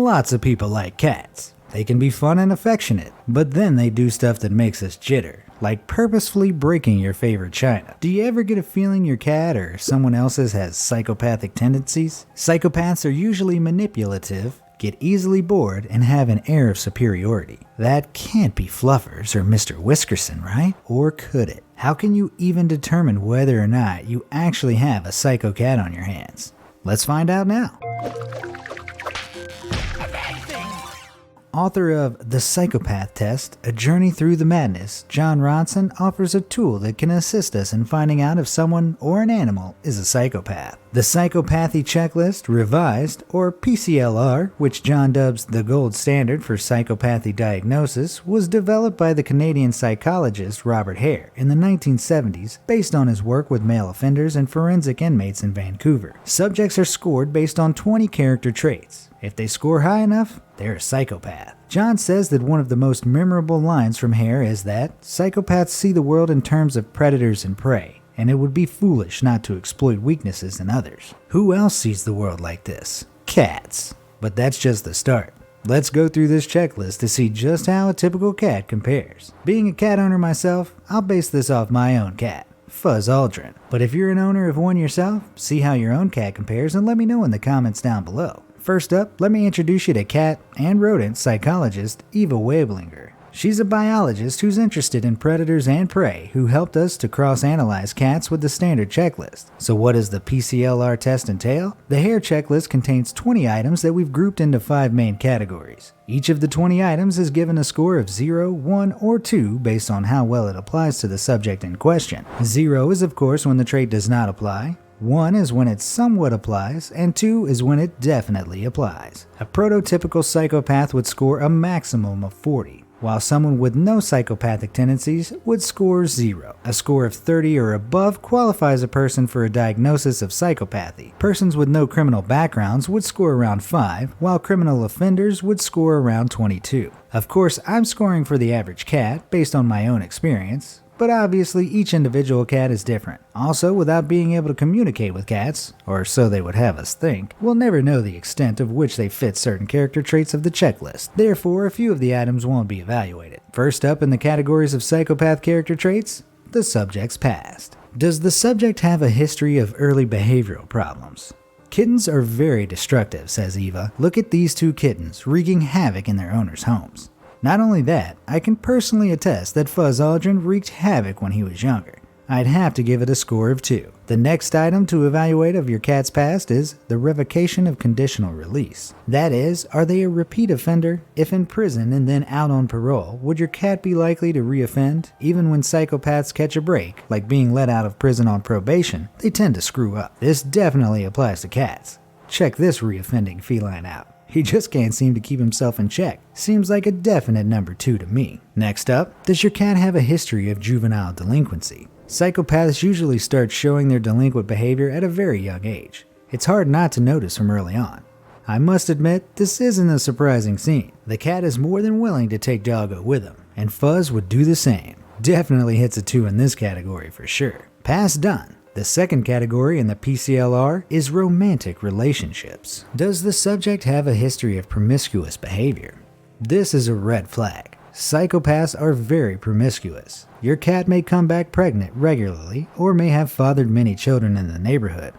Lots of people like cats. They can be fun and affectionate, but then they do stuff that makes us jitter, like purposefully breaking your favorite china. Do you ever get a feeling your cat or someone else's has psychopathic tendencies? Psychopaths are usually manipulative, get easily bored, and have an air of superiority. That can't be Fluffers or Mr. Whiskerson, right? Or could it? How can you even determine whether or not you actually have a psycho cat on your hands? Let's find out now. Author of The Psychopath Test, A Journey Through the Madness, John Ronson offers a tool that can assist us in finding out if someone or an animal is a psychopath. The Psychopathy Checklist, revised, or PCLR, which John dubs the gold standard for psychopathy diagnosis, was developed by the Canadian psychologist Robert Hare in the 1970s based on his work with male offenders and forensic inmates in Vancouver. Subjects are scored based on 20 character traits. If they score high enough, they're a psychopath. John says that one of the most memorable lines from Hare is that psychopaths see the world in terms of predators and prey, and it would be foolish not to exploit weaknesses in others. Who else sees the world like this? Cats. But that's just the start. Let's go through this checklist to see just how a typical cat compares. Being a cat owner myself, I'll base this off my own cat, Fuzz Aldrin. But if you're an owner of one yourself, see how your own cat compares and let me know in the comments down below. First up, let me introduce you to cat and rodent psychologist Eva Weblinger. She's a biologist who's interested in predators and prey who helped us to cross-analyze cats with the standard checklist. So what does the PCLR test entail? The Hare checklist contains 20 items that we've grouped into 5 main categories. Each of the 20 items is given a score of 0, 1, or 2 based on how well it applies to the subject in question. 0 is of course when the trait does not apply. 1 is when it somewhat applies, and 2 is when it definitely applies. A prototypical psychopath would score a maximum of 40, while someone with no psychopathic tendencies would score 0. A score of 30 or above qualifies a person for a diagnosis of psychopathy. Persons with no criminal backgrounds would score around 5, while criminal offenders would score around 22. Of course, I'm scoring for the average cat based on my own experience, but obviously each individual cat is different. Also, without being able to communicate with cats, or so they would have us think, we'll never know the extent of which they fit certain character traits of the checklist. Therefore, a few of the items won't be evaluated. First up in the categories of psychopath character traits, the subject's past. Does the subject have a history of early behavioral problems? Kittens are very destructive, says Eva. Look at these 2 kittens wreaking havoc in their owners' homes. Not only that, I can personally attest that Fuzz Aldrin wreaked havoc when he was younger. I'd have to give it a score of 2. The next item to evaluate of your cat's past is the revocation of conditional release. That is, are they a repeat offender? If in prison and then out on parole, would your cat be likely to reoffend? Even when psychopaths catch a break, like being let out of prison on probation, they tend to screw up. This definitely applies to cats. Check this reoffending feline out. He just can't seem to keep himself in check. Seems like a definite number 2 to me. Next up, does your cat have a history of juvenile delinquency? Psychopaths usually start showing their delinquent behavior at a very young age. It's hard not to notice from early on. I must admit, this isn't a surprising scene. The cat is more than willing to take Doggo with him, and Fuzz would do the same. Definitely hits a 2 in this category for sure. Pass done. The second category in the PCLR is romantic relationships. Does the subject have a history of promiscuous behavior? This is a red flag. Psychopaths are very promiscuous. Your cat may come back pregnant regularly or may have fathered many children in the neighborhood.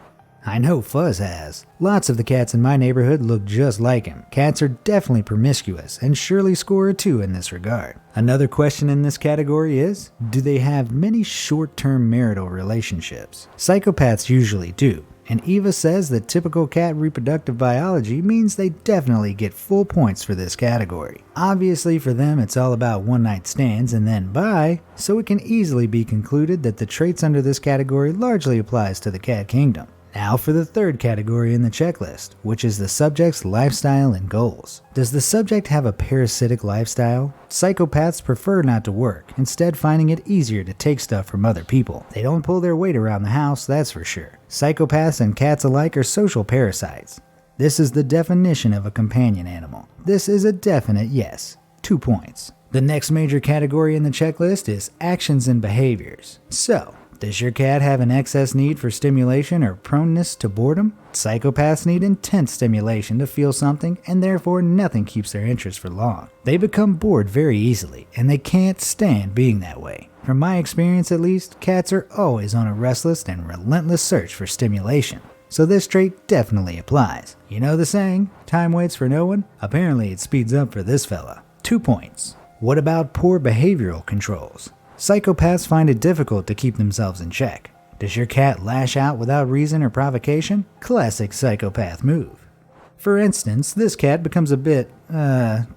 I know Fuzz has. Lots of the cats in my neighborhood look just like him. Cats are definitely promiscuous and surely score a 2 in this regard. Another question in this category is, do they have many short-term marital relationships? Psychopaths usually do, and Eva says that typical cat reproductive biology means they definitely get full points for this category. Obviously for them it's all about one-night stands and then bye, so it can easily be concluded that the traits under this category largely applies to the cat kingdom. Now for the third category in the checklist, which is the subject's lifestyle and goals. Does the subject have a parasitic lifestyle? Psychopaths prefer not to work, instead finding it easier to take stuff from other people. They don't pull their weight around the house, that's for sure. Psychopaths and cats alike are social parasites. This is the definition of a companion animal. This is a definite yes. 2 points. The next major category in the checklist is actions and behaviors. So, does your cat have an excess need for stimulation or proneness to boredom? Psychopaths need intense stimulation to feel something, and therefore nothing keeps their interest for long. They become bored very easily, and they can't stand being that way. From my experience at least, cats are always on a restless and relentless search for stimulation. So this trait definitely applies. You know the saying, time waits for no one? Apparently it speeds up for this fella. 2 points. What about poor behavioral controls? Psychopaths find it difficult to keep themselves in check. Does your cat lash out without reason or provocation? Classic psychopath move. For instance, this cat becomes a bit,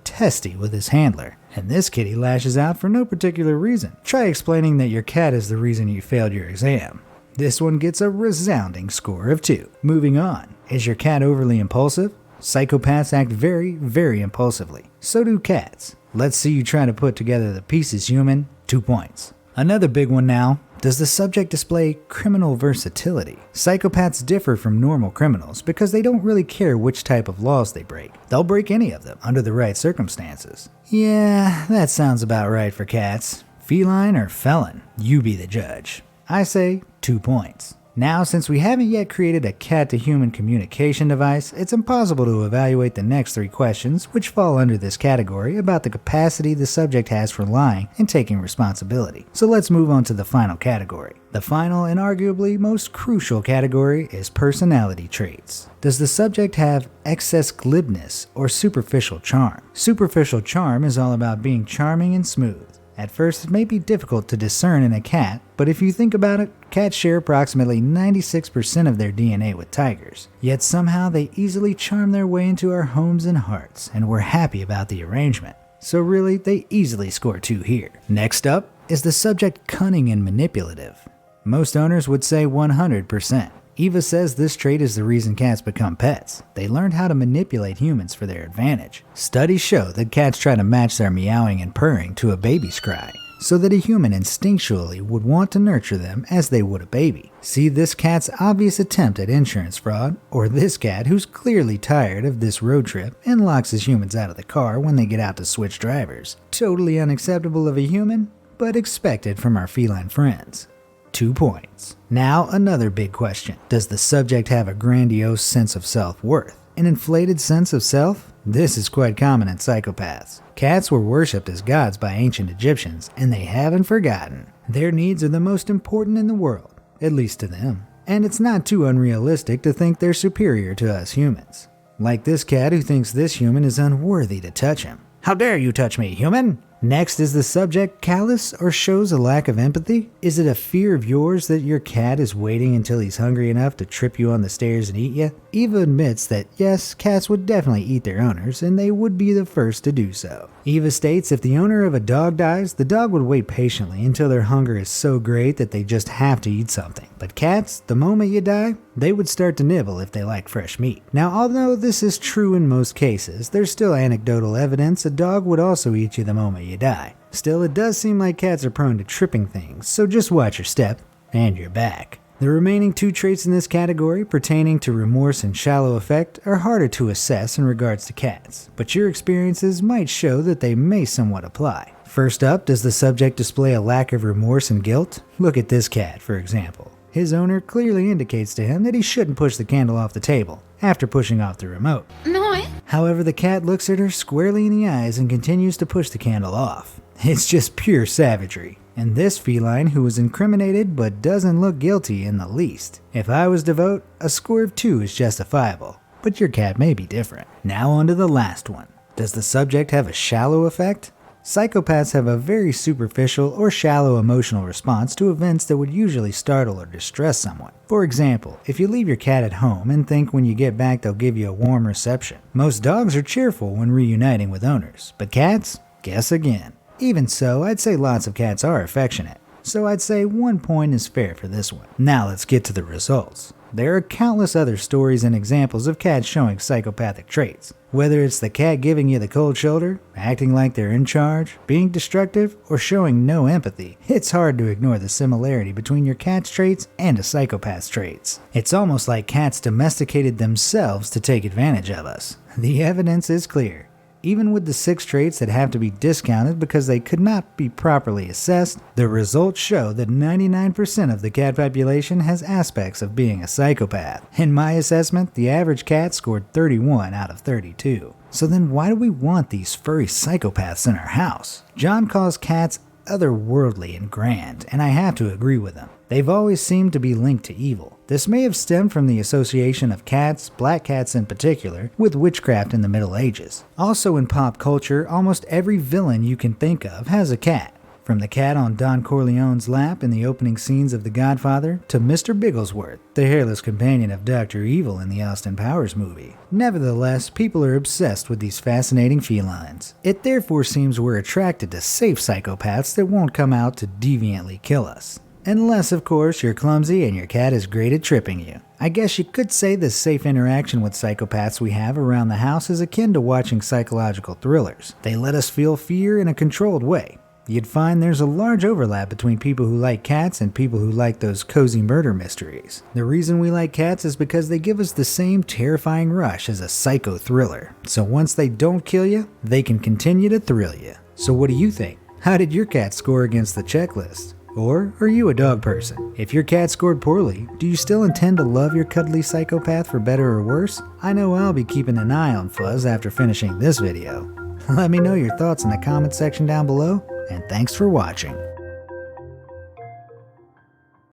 testy with his handler, and this kitty lashes out for no particular reason. Try explaining that your cat is the reason you failed your exam. This one gets a resounding score of 2. Moving on. Is your cat overly impulsive? Psychopaths act very, very impulsively. So do cats. Let's see you try to put together the pieces, human. 2 points. Another big one now. Does the subject display criminal versatility? Psychopaths differ from normal criminals because they don't really care which type of laws they break. They'll break any of them under the right circumstances. Yeah, that sounds about right for cats. Feline or felon? You be the judge. I say 2 points. Now, since we haven't yet created a cat-to-human communication device, it's impossible to evaluate the next 3 questions, which fall under this category, about the capacity the subject has for lying and taking responsibility. So let's move on to the final category. The final and arguably most crucial category is personality traits. Does the subject have excess glibness or superficial charm? Superficial charm is all about being charming and smooth. At first, it may be difficult to discern in a cat, but if you think about it, cats share approximately 96% of their DNA with tigers. Yet somehow they easily charm their way into our homes and hearts, and we're happy about the arrangement. So really, they easily score 2 here. Next up, is the subject cunning and manipulative? Most owners would say 100%. Eva says this trait is the reason cats become pets. They learned how to manipulate humans for their advantage. Studies show that cats try to match their meowing and purring to a baby's cry, so that a human instinctually would want to nurture them as they would a baby. See this cat's obvious attempt at insurance fraud, or this cat who's clearly tired of this road trip and locks his humans out of the car when they get out to switch drivers. Totally unacceptable of a human, but expected from our feline friends. 2 points. Now another big question. Does the subject have a grandiose sense of self-worth? An inflated sense of self? This is quite common in psychopaths. Cats were worshipped as gods by ancient Egyptians, and they haven't forgotten. Their needs are the most important in the world, at least to them. And it's not too unrealistic to think they're superior to us humans. Like this cat who thinks this human is unworthy to touch him. How dare you touch me, human? Next, is the subject callous or shows a lack of empathy? Is it a fear of yours that your cat is waiting until he's hungry enough to trip you on the stairs and eat you? Eva admits that yes, cats would definitely eat their owners, and they would be the first to do so. Eva states if the owner of a dog dies, the dog would wait patiently until their hunger is so great that they just have to eat something. But cats, the moment you die, they would start to nibble if they like fresh meat. Now, although this is true in most cases, there's still anecdotal evidence a dog would also eat you the moment you die. Still, it does seem like cats are prone to tripping things, so just watch your step and your back. The remaining 2 traits in this category, pertaining to remorse and shallow affect, are harder to assess in regards to cats, but your experiences might show that they may somewhat apply. First up, does the subject display a lack of remorse and guilt? Look at this cat, for example. His owner clearly indicates to him that he shouldn't push the candle off the table after pushing off the remote. No. However, the cat looks at her squarely in the eyes and continues to push the candle off. It's just pure savagery. And this feline who was incriminated but doesn't look guilty in the least. If I was to vote, a score of 2 is justifiable, but your cat may be different. Now on to the last one. Does the subject have a shallow affect? Psychopaths have a very superficial or shallow emotional response to events that would usually startle or distress someone. For example, if you leave your cat at home and think when you get back they'll give you a warm reception. Most dogs are cheerful when reuniting with owners, but cats? Guess again. Even so, I'd say lots of cats are affectionate, so I'd say 1 point is fair for this one. Now let's get to the results. There are countless other stories and examples of cats showing psychopathic traits. Whether it's the cat giving you the cold shoulder, acting like they're in charge, being destructive, or showing no empathy, it's hard to ignore the similarity between your cat's traits and a psychopath's traits. It's almost like cats domesticated themselves to take advantage of us. The evidence is clear. Even with the 6 traits that have to be discounted because they could not be properly assessed, the results show that 99% of the cat population has aspects of being a psychopath. In my assessment, the average cat scored 31 out of 32. So then why do we want these furry psychopaths in our house? John calls cats otherworldly and grand, and I have to agree with him. They've always seemed to be linked to evil. This may have stemmed from the association of cats, black cats in particular, with witchcraft in the Middle Ages. Also in pop culture, almost every villain you can think of has a cat. From the cat on Don Corleone's lap in the opening scenes of The Godfather, to Mr. Bigglesworth, the hairless companion of Dr. Evil in the Austin Powers movie. Nevertheless, people are obsessed with these fascinating felines. It therefore seems we're attracted to safe psychopaths that won't come out to deviantly kill us. Unless, of course, you're clumsy and your cat is great at tripping you. I guess you could say the safe interaction with psychopaths we have around the house is akin to watching psychological thrillers. They let us feel fear in a controlled way. You'd find there's a large overlap between people who like cats and people who like those cozy murder mysteries. The reason we like cats is because they give us the same terrifying rush as a psycho thriller. So once they don't kill you, they can continue to thrill you. So what do you think? How did your cat score against the checklist? Or are you a dog person? If your cat scored poorly, do you still intend to love your cuddly psychopath for better or worse? I know I'll be keeping an eye on Fuzz after finishing this video. Let me know your thoughts in the comment section down below, and thanks for watching.